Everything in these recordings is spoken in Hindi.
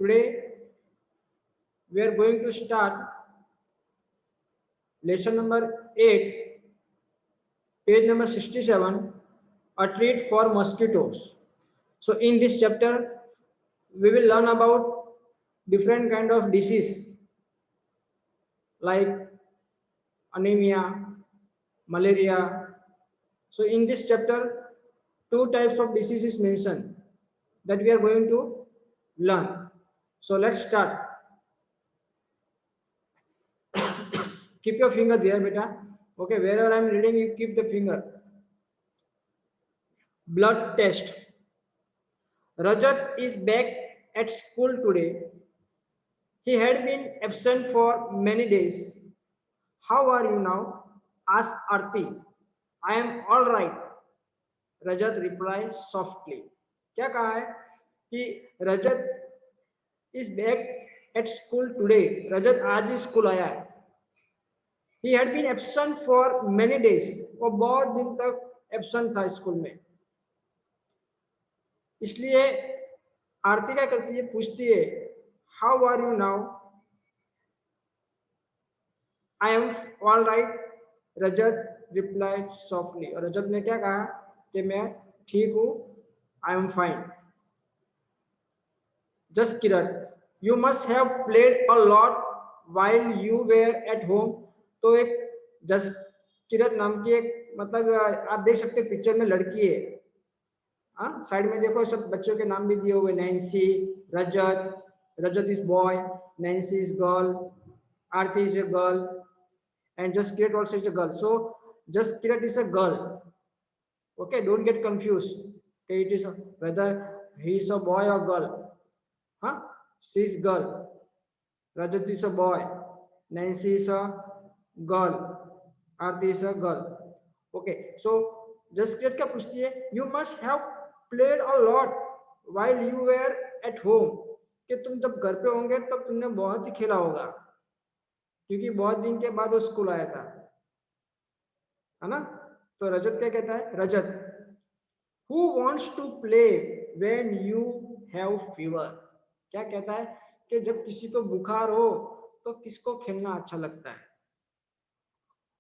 Today we are going to start lesson number 8, page number 67, a treat for mosquitoes. So in this chapter we will learn about different kind of disease like anemia, malaria. So in this chapter, two types of diseases mentioned that we are going to learn. So let's start. Keep your finger there, beta. Okay, wherever I am reading, you keep the finger. Blood test. Rajat is back at school today. He had been absent for many days. How are you now? Asked Arti. I am all right. Rajat reply softly. क्या कहा है कि Rajat is back at school today. Rajat आज ही स्कूल आया है. He had been absent for many days. वो बहुत दिन तक एब्सेंट था स्कूल में. इसलिए आरती क्या करती है, पूछती है how are you now. I am all right. Rajat replied softly. और रजत ने क्या कहा कि मैं ठीक हूं. I am fine. Just Kiran, you must have played a lot while you were at home. तो एक जस्ट किरण नाम की एक, मतलब आप देख सकते हैं पिक्चर में लड़की है. हाँ, साइड में देखो सब बच्चों के नाम भी दिए हुए. Nancy, Rajat. Rajat is boy, Nancy is girl, Aarti is a girl, and just Kiran also is a girl. So just kiran is a girl. Okay, don't get confused. Okay, it is whether he is a boy or girl. Huh? She is girl. Rajat is a boy. Nancy is a girl. Aarti is a girl. Okay, so just kiran क्या पूछती है, you must have played a lot while you were at home. कि तुम जब घर पे होंगे तब तुमने बहुत ही खेला होगा, क्योंकि बहुत दिन के बाद वो स्कूल आया था, है ना. तो रजत क्या कहता है, Rajat who wants to play when you have fever. क्या कहता है कि जब किसी को बुखार हो तो किसको खेलना अच्छा लगता है.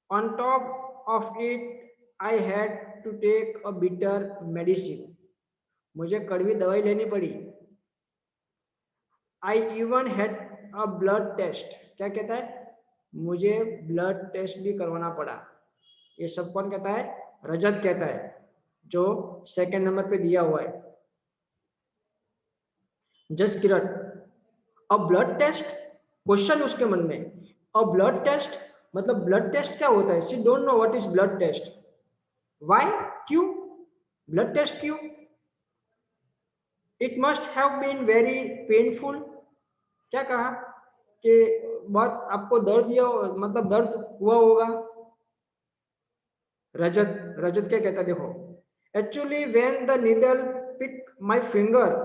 On top of it I had to take a bitter medicine. मुझे कड़वी दवाई लेनी पड़ी. I even had a blood test. क्या कहता है, मुझे ब्लड टेस्ट भी करवाना पड़ा. ये सब कौन कहता है, रजत कहता है, जो सेकंड नंबर पे दिया हुआ है. Just Kiran, a blood test. Question उसके मन में, अ ब्लड टेस्ट मतलब ब्लड टेस्ट क्या होता है. She don't know what is blood test. Why, क्यों, ब्लड टेस्ट क्यों. It must have been very painful. क्या कहा कि बहुत आपको दर्द दिया, मतलब दर्द हुआ होगा. रजत क्या कहता है, देखो, actually when the needle pit my finger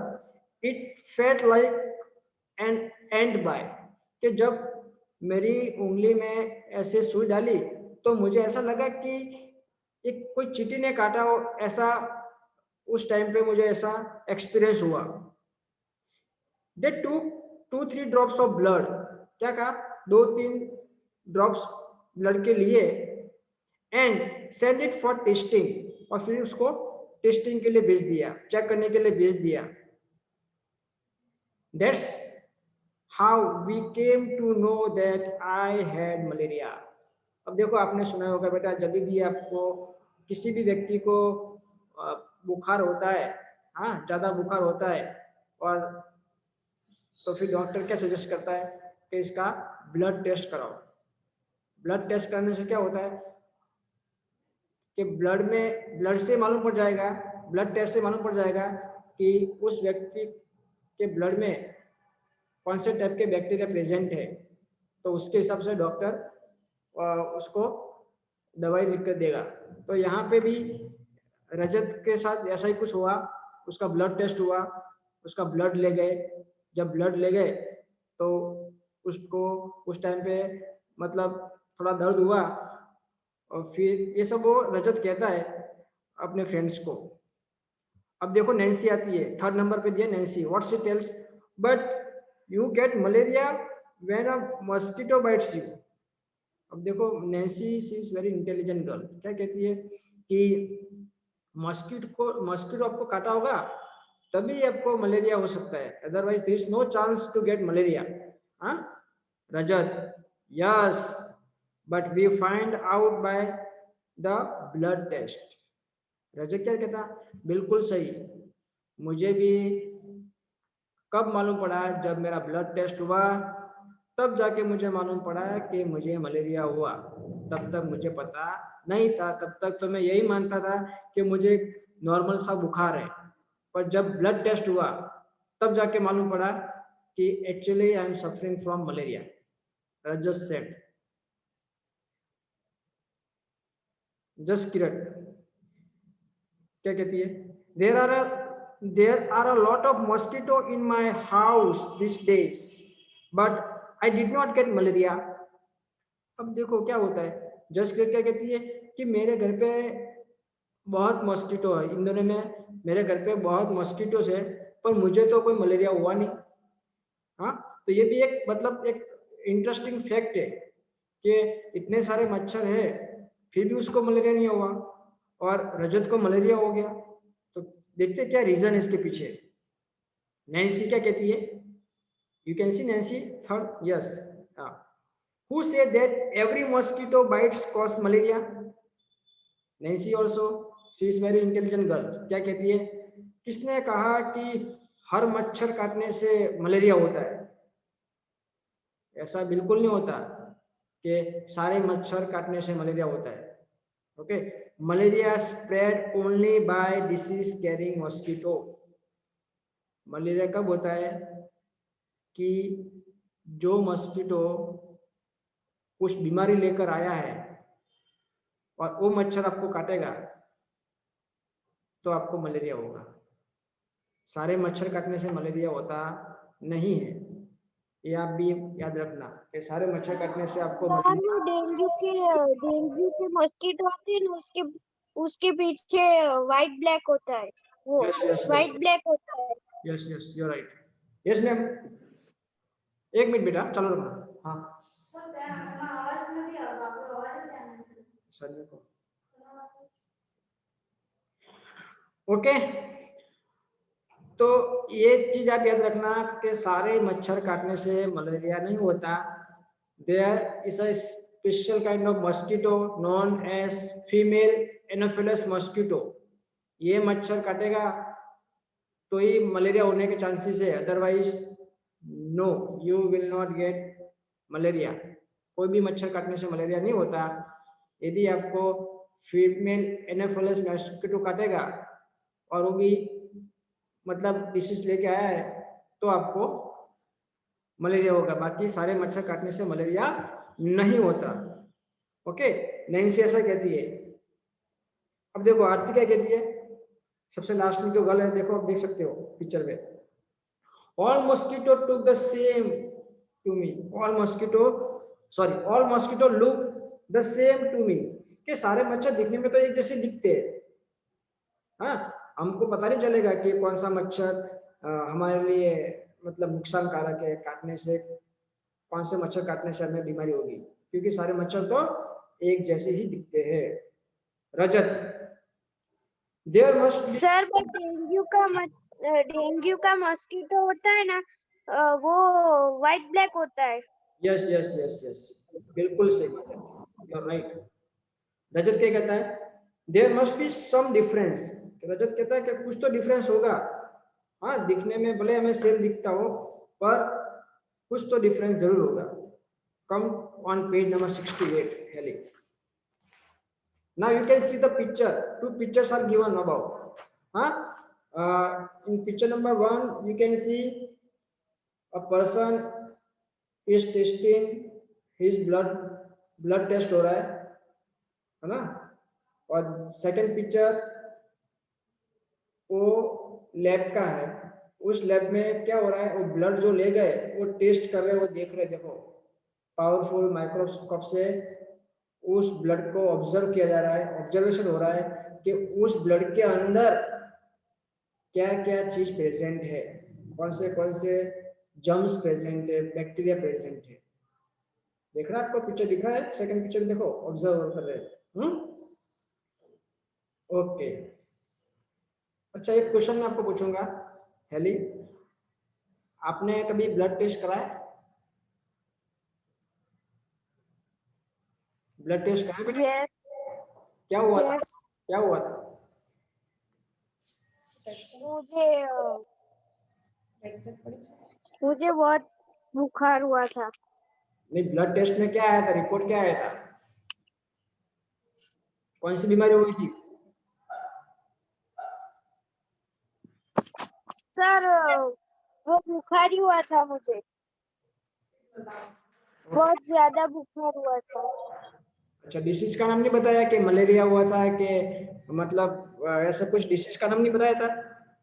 it felt like an ant bite. कि जब मेरी उंगली में ऐसे सुई डाली तो मुझे ऐसा लगा कि एक कोई चींटी ने काटा हो, ऐसा उस टाइम पे मुझे ऐसा एक्सपीरियंस हुआ. दे टूक 2-3 ड्रॉप्स ऑफ ब्लड. क्या कहा, 2-3 ड्रॉप्स ब्लड के लिए, and send it for testing. और फिर उसको टेस्टिंग के लिए भेज दिया, चेक करने के लिए भेज दिया. That's how we came to know that I had malaria. अब देखो, आपने सुना होगा बेटा, जब भी आपको किसी भी व्यक्ति को बुखार होता है, हाँ ज्यादा बुखार होता है, और तो फिर डॉक्टर क्या सजेस्ट करता है कि इसका ब्लड टेस्ट कराओ. ब्लड टेस्ट करने से क्या होता है कि ब्लड से मालूम पड़ जाएगा, ब्लड टेस्ट से मालूम पड़ जाएगा कि उस व्यक्ति के ब्लड में कौन से टाइप के बैक्टीरिया प्रेजेंट है. तो उसके हिसाब से डॉक्टर उसको दवाई लिख कर देगा. तो यहाँ पे भी रजत के साथ ऐसा ही कुछ हुआ. उसका ब्लड टेस्ट हुआ, उसका ब्लड ले गए. जब ब्लड ले गए तो उसको उस टाइम पे मतलब थोड़ा दर्द हुआ. और फिर ये सब वो रजत कहता है अपने फ्रेंड्स को. अब देखो नैन्सी आती है, थर्ड नंबर पे दिया Nancy. What she tells, but you get malaria when a mosquito bytes you. अब देखो Nancy she is very intelligent girl, क्या कहती है कि मस्कीटो आपको काटा होगा तभी आपको मलेरिया हो सकता है, otherwise there is no chance to get malaria. हाँ Rajat, yes but we find out by the blood test. Rajat क्या कहता, बिल्कुल सही, मुझे भी कब मालूम पड़ा, जब मेरा ब्लड टेस्ट हुआ तब जाके मुझे मालूम पड़ा कि मुझे मलेरिया हुआ, तब तक मुझे पता नहीं था, तब तक तो मैं यही मानता था कि मुझे नॉर्मल सा बुखार है, पर जब ब्लड टेस्ट हुआ तब जाके मालूम पड़ा कि actually I am suffering from malaria. Rajat said. Just Kiran क्या कहती है, there are a lot of mosquito in my house this days but I did not get malaria. अब देखो क्या होता है, जस्ट किरण क्या कहती है कि मेरे घर पे बहुत मॉस्किटो है, इन दोनों में मेरे घर पे बहुत मॉस्किटोस है पर मुझे तो कोई मलेरिया हुआ नहीं। हाँ तो ये भी एक मतलब एक इंटरेस्टिंग फैक्ट है कि इतने सारे मच्छर है फिर भी उसको मलेरिया नहीं हुआ और रजत को मलेरिया हो गया। तो देखते क्या रीजन है इसके पीछे। नैन्सी क्या कहती है, you can see Nancy third, yes, who say that every mosquito bytes cause malaria. Nancy also she is very intelligent girl, क्या कहती है, किसने कहा कि हर मच्छर काटने से मलेरिया होता है। ऐसा बिल्कुल नहीं होता कि सारे मच्छर काटने से मलेरिया होता है। Okay, malaria spread only by disease carrying mosquito. Malaria कब होता है कि जो मॉस्किटो कुछ बीमारी लेकर आया है और वो मच्छर आपको काटेगा तो आपको मलेरिया होगा। सारे मच्छर काटने से मलेरिया होता नहीं है, ये आप भी याद रखना कि सारे मच्छर काटने से आपको मलेरिया। डेंगू के मॉस्किटो आते हैं ना, उसके उसके पीछे व्हाइट ब्लैक होता है, वो yes yes yes white black होता है। Yes yes you right. Yes ma'am, एक मिनट बेटा चालू रखना। हाँ सर को ओके, तो ये चीज आप याद रखना कि सारे मच्छर काटने से मलेरिया नहीं होता। There is a special kind of mosquito known as female anopheles mosquito. ये मच्छर काटेगा तो ही मलेरिया होने के चांसेस है, otherwise no you will not get malaria. कोई भी मच्छर काटने से मलेरिया नहीं होता। यदि आपको फीमेल एनोफिलस मॉस्किटो काटेगा और वो भी मतलब डिसीज लेके आया है तो आपको मलेरिया होगा, बाकी सारे मच्छर काटने से मलेरिया नहीं होता। ओके, नैन्सी ऐसा कहती है। अब देखो आरती क्या कहती है, सबसे लास्ट में जो गर्ल है, देखो आप देख सकते हो पिक्चर में, all mosquito took the same to me, all mosquito sorry all mosquito look the same to me, कि सारे मच्छर दिखने में तो एक जैसे दिखते हैं। हाँ हमको पता नहीं चलेगा कि कौन सा मच्छर हमारे लिए मतलब नुकसान कारक है, काटने से कौन से मच्छर काटने से हमें बीमारी होगी, क्योंकि सारे मच्छर तो एक जैसे ही दिखते हैं। रजत, देयर मस्ट बी। सर पर डेंगू का मॉस्किटो होता है ना, वो व्हाइट ब्लैक होता है। यस यस यस यस बिल्कुल सही, यू आर राइट। रजत क्या कहता है, there must be some difference. Rajat कहता है कि कुछ तो डिफरेंस होगा। हाँ दिखने में भले हमें सेम दिखता हो पर कुछ तो डिफरेंस जरूर होगा। Come on page number 68 Haley. Now you can see the picture. Two pictures are given above. In picture number 1, you can see a person is testing his blood test हो रहा है ना। और सेकंड पिक्चर वो लैब का है, उस लैब में क्या हो रहा है, वो ब्लड जो ले गए वो टेस्ट कर रहे हैं, वो देख रहे हैं। देखो पावरफुल माइक्रोस्कोप से उस ब्लड को ऑब्जर्व किया जा रहा है, ऑब्जर्वेशन हो रहा है कि उस ब्लड के अंदर क्या क्या चीज प्रेजेंट है, कौन से जर्म्स प्रेजेंट है, बैक्टीरिया प्रेजेंट है। देख रहा है आपको पिक्चर दिख रहा है? सेकंड पिक्चर देखो, ऑब्जर्व कर रहे हैं। ओके, अच्छा एक क्वेश्चन मैं आपको पूछूंगा हेली, आपने कभी ब्लड टेस्ट कराया? ब्लड टेस्ट कराया बेटा? Yes, क्या हुआ था? yes. क्या हुआ था? मुझे बहुत बुखार हुआ था। नहीं, ब्लड टेस्ट में क्या आया था, रिपोर्ट क्या आया था? कौन सी बीमारी हुई थी? सर वो बुखार ही हुआ था मुझे, बहुत ज्यादा बुखार हुआ था। अच्छा, डिसीज का नाम नहीं बताया कि मलेरिया हुआ था कि मतलब ऐसा कुछ डिसीज का नाम नहीं बताया था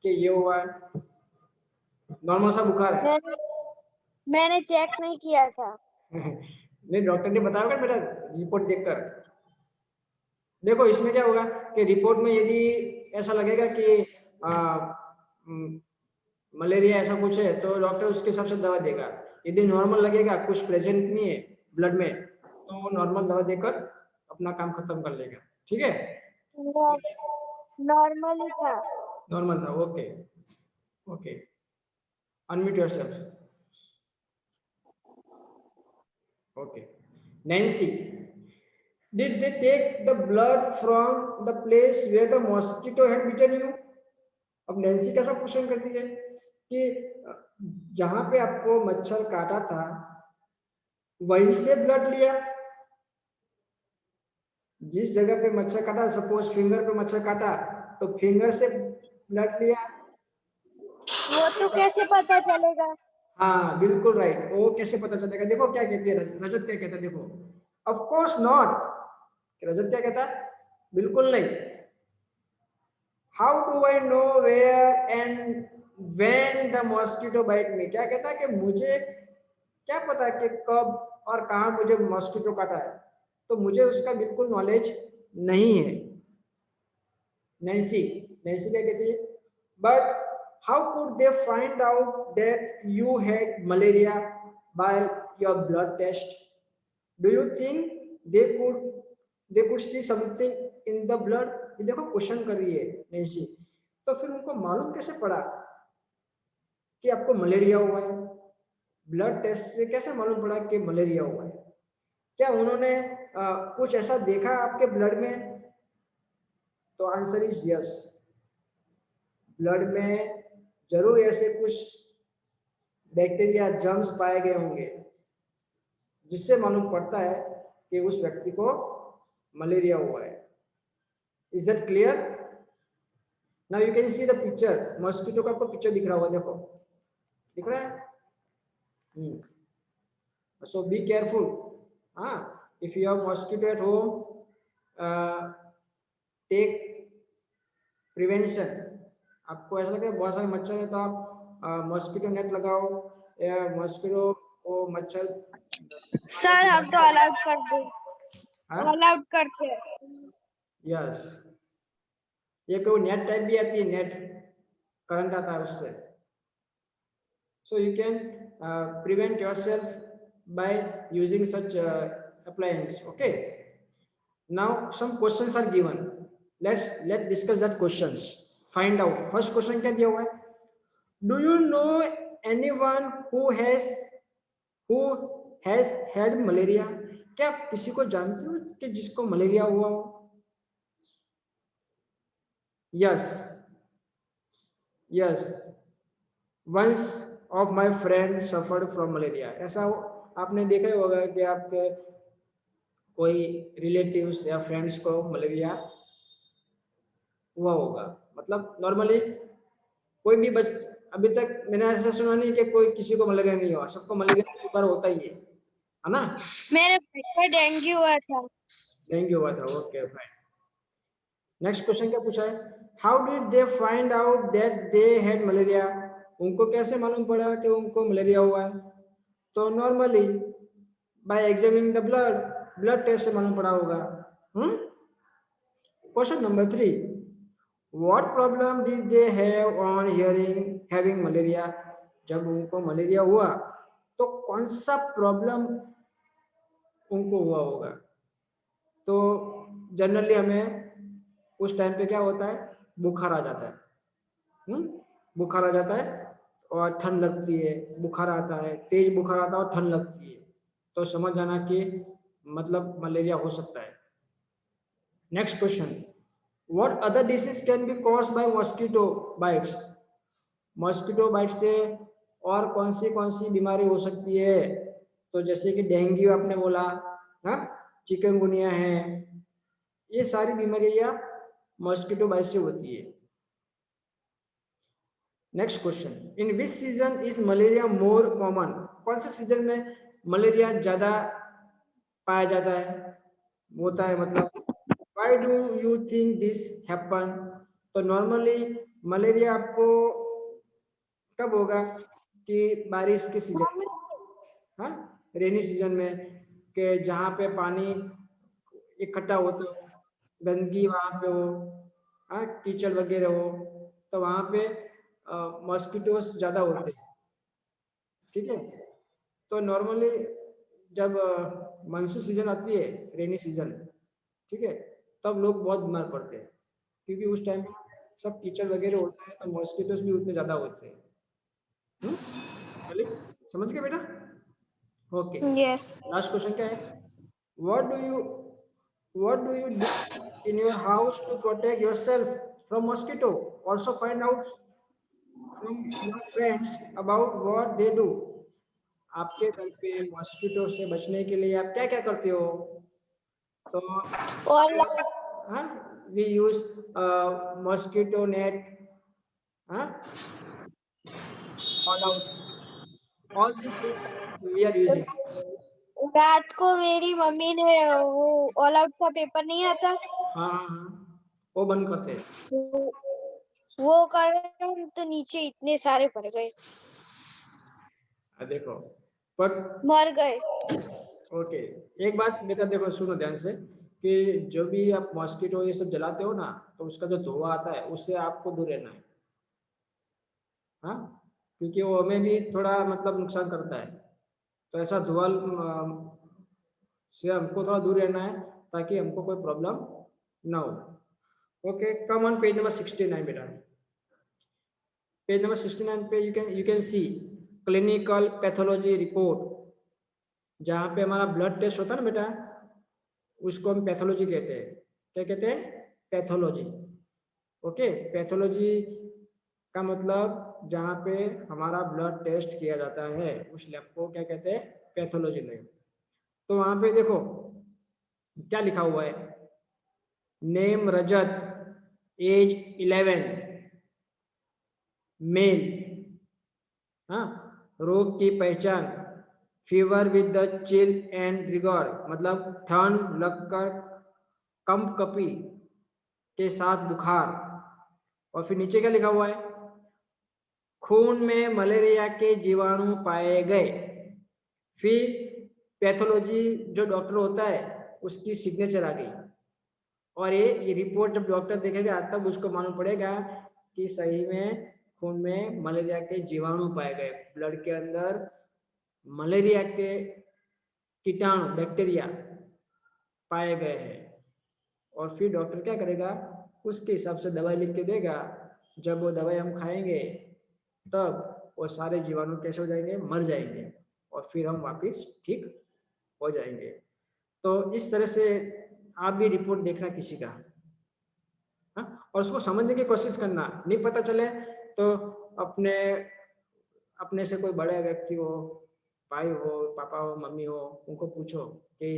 कि ये हुआ है? नॉर्मल सा बुखार है? मैंने चेक नहीं किया था। नहीं, डॉक्टर ने बताया बेटा रिपोर्ट देखकर। देखो इसमें क्या होगा कि रिपोर्ट में यदि ऐसा लगेगा कि मलेरिया ऐसा कुछ है तो डॉक्टर उसके हिसाब से दवा देगा। यदि नॉर्मल लगेगा, कुछ प्रेजेंट नहीं है ब्लड में, तो वो नॉर्मल दवा देकर अपना काम खत्म कर लेगा। ठीक है, नॉर्मल ही था। नॉर्मल था। Okay okay, unmute yourself. Okay, Nancy, did they take the blood from the place where the mosquito had bitten you? अब नैन्सी कैसा क्वेश्चन करती है कि जहां पे आपको मच्छर काटा था वहीं से ब्लड लिया? जिस जगह पे मच्छर काटा, सपोज फिंगर पे मच्छर काटा, तो फिंगर से ब्लड लिया? वो तो कैसे पता चलेगा? हाँ बिल्कुल राइट, वो कैसे पता चलेगा? देखो क्या कहती है रजत, क्या कहता है देखो, ऑफ कोर्स नॉट। रजत क्या कहता है? बिल्कुल नहीं। How do I know where and when the mosquito bite me? क्या कहता है कि मुझे क्या पता कि कब और कहां मुझे मॉस्किटो काटा है, तो मुझे उसका बिल्कुल नॉलेज नहीं है। नैन्सी, नैन्सी क्या कहती है? But how could they find out that you had malaria by your blood test? Do you think they could see something in the blood? ये देखो क्वेश्चन कर रही है नैन्सी, तो फिर उनको मालूम कैसे पड़ा कि आपको मलेरिया हुआ है? ब्लड टेस्ट से कैसे मालूम पड़ा कि मलेरिया हुआ है? क्या उन्होंने कुछ ऐसा देखा आपके ब्लड में? तो आंसर इज यस, ब्लड में जरूर ऐसे कुछ बैक्टीरिया जर्म्स पाए गए होंगे जिससे मालूम पड़ता है कि उस व्यक्ति को मलेरिया हुआ है। Is that clear? Now you can see the picture, mosquito का आपको पिक्चर दिख रहा होगा, देखो दिख रहा है? So be careful. हाँ, if you have mosquito at home, take prevention. आपको ऐसा लगता है बहुत सारे मच्छर है तो आप मॉस्किटो नेट लगाओ या मॉस्किटो को मच्छर। सर हम तो ऑल आउट कर दे, ऑल आउट करते हैं। यस, ये कोई नेट टाइप भी आती है, नेट करंट आता है उससे। So you can prevent yourself by using such appliance. Okay, now some questions are given. Let's discuss that questions. Find out. First question क्या दिया हुआ है? Do you know anyone who has had malaria? क्या आप किसी को जानते हो कि जिसको मलेरिया हुआ हो? Yes, yes. Once of my friend suffered from malaria. ऐसा आपने देखा ही होगा कि आपके कोई रिलेटिव्स या फ्रेंड्स को मलेरिया हुआ होगा। मतलब नॉर्मली कोई भी अभी तक मैंने ऐसा सुना नहीं कि कोई किसी को मलेरिया नहीं हुआ, सबको मलेरिया एक बार होता ही है ना? मेरे भाई को डेंगू हुआ था। डेंगू हुआ था, ओके फाइन। नेक्स्ट क्वेश्चन क्या पूछा है? How did they find out that they had malaria? उनको कैसे मालूम पड़ा कि उनको मलेरिया हुआ है? तो normally by examining the blood test से मालूम पड़ा होगा। Question number 3, what problem did they have on having malaria? जब उनको मलेरिया हुआ तो कौन सा प्रॉब्लम उनको हुआ होगा। तो जनरली हमें उस टाइम पे क्या होता है, बुखार आ जाता है। बुखार आ जाता है और ठंड लगती है, बुखार आता है, तेज बुखार आता है और ठंड लगती है, तो समझ जाना कि मतलब मलेरिया हो सकता है। Next question, what other disease can be caused by mosquito bites. Mosquito bite से और कौन सी बीमारी हो सकती है। तो जैसे कि डेंगू आपने बोला, हाँ, चिकनगुनिया है, ये सारी बीमारियां मॉस्किटो बाइट से होती है। Next question, in which season is malaria more common. कौन से सीजन में मलेरिया ज्यादा पाया जाता है, होता है मतलब। Why do you think this happen. तो नॉर्मली मलेरिया आपको कब होगा कि बारिश के सीजन, हाँ, रेनी सीजन में, कि जहाँ पे पानी इकट्ठा होता हो, गंदगी वहाँ पे हो, हाँ, कीचड़ वगैरह हो, तो वहाँ पे मॉस्किटोस ज्यादा होते हैं। ठीक है, तो नॉर्मली जब मानसून सीजन आती है, रेनी सीजन, ठीक है, तब लोग बहुत बीमार पड़ते हैं, क्योंकि उस टाइम सब कीचड़ वगैरह होता है, तो मॉस्किटोस भी उतने ज्यादा होते हैं। चलिए, समझ गए बेटा। Okay, yes. लास्ट क्वेश्चन क्या है, what do you what do you do in your house to protect yourself from mosquito. Also find out from your friends about what they do. आपके घर पे मॉस्किटो से बचने के लिए आप क्या क्या करते हो। तो ऑल हाँ, वी यूज मॉस्किटो नेट, हाँ, all out, all this things we are using. रात को मेरी मम्मी ने वो ऑल आउट का पेपर नहीं आता, हाँ हाँ हाँ, वो बंद करते हैं। वो कर रहे हैं, तो नीचे इतने सारे पड़ गए, देखो, बट मर गए। ओके, एक बात बेटा देखो, सुनो ध्यान से, कि जो भी आप मॉस्किटो ये सब जलाते हो ना, तो उसका जो धुआं आता है उससे आपको दूर रहना है, हाँ, क्योंकि वो हमें भी थोड़ा मतलब नुकसान करता है। तो ऐसा धुआं से हमको थोड़ा दूर रहना है, ताकि हमको कोई प्रॉब्लम ना हो। Okay, come on page number 69 बेटा। पेज नंबर 69 पे you can see clinical pathology report. जहाँ पे हमारा ब्लड टेस्ट होता है ना बेटा, उसको हम पैथोलॉजी कहते हैं। क्या कहते हैं, पैथोलॉजी। ओके, पैथोलॉजी का मतलब जहाँ पे हमारा ब्लड टेस्ट किया जाता है, उस लैब को क्या कहते हैं, पैथोलॉजी लैब। तो वहाँ पे देखो क्या लिखा हुआ है, नेम रजत, एज 11, मेल, हाँ, रोग की पहचान, fever with the chill and rigor, मतलब ठंड लगकर कंपकपी के साथ बुखार। और फिर नीचे क्या लिखा हुआ है, खून में मलेरिया के जीवाणु पाए गए। फिर पैथोलॉजी जो डॉक्टर होता है उसकी सिग्नेचर आ गई, और ये रिपोर्ट जब डॉक्टर देखेगा तब उसको मालूम पड़ेगा कि सही में खून में मलेरिया के जीवाणु पाए गए, ब्लड के अंदर मलेरिया के कीटाणु बैक्टीरिया पाए गए हैं। और फिर डॉक्टर क्या करेगा, उसके हिसाब से दवाई लिख के देगा। जब वो दवाई हम खाएंगे तब वो सारे जीवाणु कैसे हो जाएंगे, मर जाएंगे, और फिर हम वापस ठीक हो जाएंगे। तो इस तरह से आप भी रिपोर्ट देखना किसी का, हाँ, और उसको समझने की कोशिश करना। नहीं पता चले तो अपने अपने से कोई बड़े व्यक्ति हो, भाई हो, पापा हो, मम्मी हो, उनको पूछो कि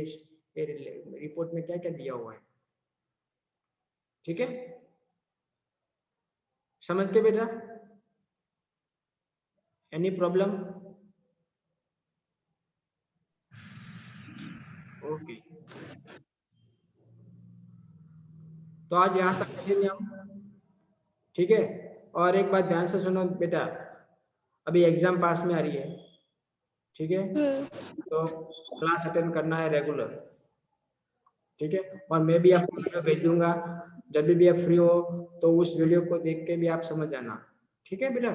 रिपोर्ट में क्या क्या दिया हुआ है। ठीक है, समझ के बेटा, एनी प्रॉब्लम। ओके, तो आज यहाँ तक रखेंगे हम। ठीक है, और एक बात ध्यान से सुनो बेटा, अभी एग्जाम पास में आ रही है, ठीक है, तो क्लास अटेंड करना है रेगुलर। ठीक है, और मैं भी आपको वीडियो भेज दूंगा, जब भी आप फ्री हो तो उस वीडियो को देख के भी आप समझ जाना। ठीक है बेटा।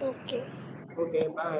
Okay okay bye.